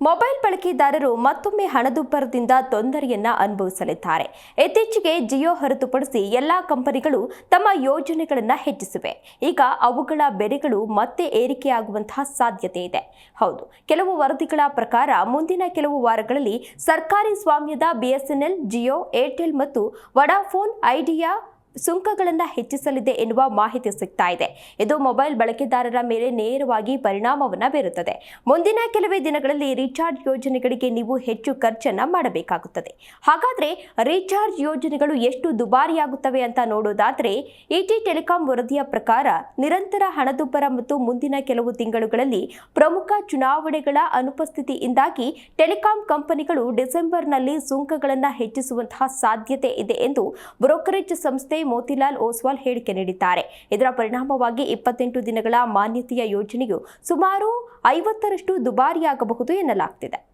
Mobile ಬಳಕೆದಾರರು ಮತ್ತೊಮ್ಮೆ ಹಣದುಬ್ಬರದಿಂದ ತೊಂದರೆಯನ್ನ ಅನುಭವಿಸಲಿದ್ದಾರೆ. ಇತ್ತೀಚೆಗೆ ಜಿಯೋ ಹೊರತುಪಡಿಸಿ ಎಲ್ಲಾ ಕಂಪನಿಗಳು ತಮ್ಮ ಯೋಜನೆಗಳನ್ನು ಹೆಚ್ಚಿಸಿವೆ. ಈಗ ಅವುಗಳ ಬೆಲೆಗಳು ಮತ್ತೆ ಏರಿಕೆಯಾಗುವಂತಹ ಸಾಧ್ಯತೆ ಇದೆ. ಹೌದು, ಕೆಲವು ವರದಿಗಳ ಪ್ರಕಾರ ಮುಂದಿನ ಕೆಲವು ವಾರಗಳಲ್ಲಿ ಸರ್ಕಾರಿ ಸ್ವಾಮ್ಯದ ಬಿಎಸ್ಎನ್ಎಲ್, ಜಿಯೋ, ಏರ್ಟೆಲ್ ಮತ್ತು ವಡಾಫೋನ್ ಐಡಿಯಾ ಸುಂಕಗಳನ್ನು ಹೆಚ್ಚಿಸಲಿದೆ ಎನ್ನುವ ಮಾಹಿತಿ ಸಿಗ್ತಾ ಇದೆ. ಇದು ಮೊಬೈಲ್ ಬಳಕೆದಾರರ ಮೇಲೆ ನೇರವಾಗಿ ಪರಿಣಾಮವನ್ನು ಬೀರುತ್ತದೆ. ಮುಂದಿನ ಕೆಲವೇ ದಿನಗಳಲ್ಲಿ ರೀಚಾರ್ಜ್ ಯೋಜನೆಗಳಿಗೆ ನೀವು ಹೆಚ್ಚು ಖರ್ಚನ್ನ ಮಾಡಬೇಕಾಗುತ್ತದೆ. ಹಾಗಾದ್ರೆ ರೀಚಾರ್ಜ್ ಯೋಜನೆಗಳು ಎಷ್ಟು ದುಬಾರಿಯಾಗುತ್ತವೆ ಅಂತ ನೋಡೋದಾದ್ರೆ, ಇಟಿ ಟೆಲಿಕಾಂ ವರದಿಯ ಪ್ರಕಾರ ನಿರಂತರ ಹಣದುಬ್ಬರ ಮತ್ತು ಮುಂದಿನ ಕೆಲವು ತಿಂಗಳುಗಳಲ್ಲಿ ಪ್ರಮುಖ ಚುನಾವಣೆಗಳ ಅನುಪಸ್ಥಿತಿಯಿಂದಾಗಿ ಟೆಲಿಕಾಂ ಕಂಪನಿಗಳು ಡಿಸೆಂಬರ್ನಲ್ಲಿ ಸುಂಕಗಳನ್ನು ಹೆಚ್ಚಿಸುವಂತಹ ಸಾಧ್ಯತೆ ಇದೆ ಎಂದು ಬ್ರೋಕರೇಜ್ ಸಂಸ್ಥೆ ಮೋತಿಲಾಲ್ ಓಸ್ವಾಲ್ ಹೇಳಿಕೆ ನೀಡಿದ್ದಾರೆ. ಇದರ ಪರಿಣಾಮವಾಗಿ 28 ದಿನಗಳ ಮಾನ್ಯತೆಯ ಯೋಜನೆಯು ಸುಮಾರು 50ರಷ್ಟು ದುಬಾರಿಯಾಗಬಹುದು ಎನ್ನಲಾಗ್ತಿದೆ.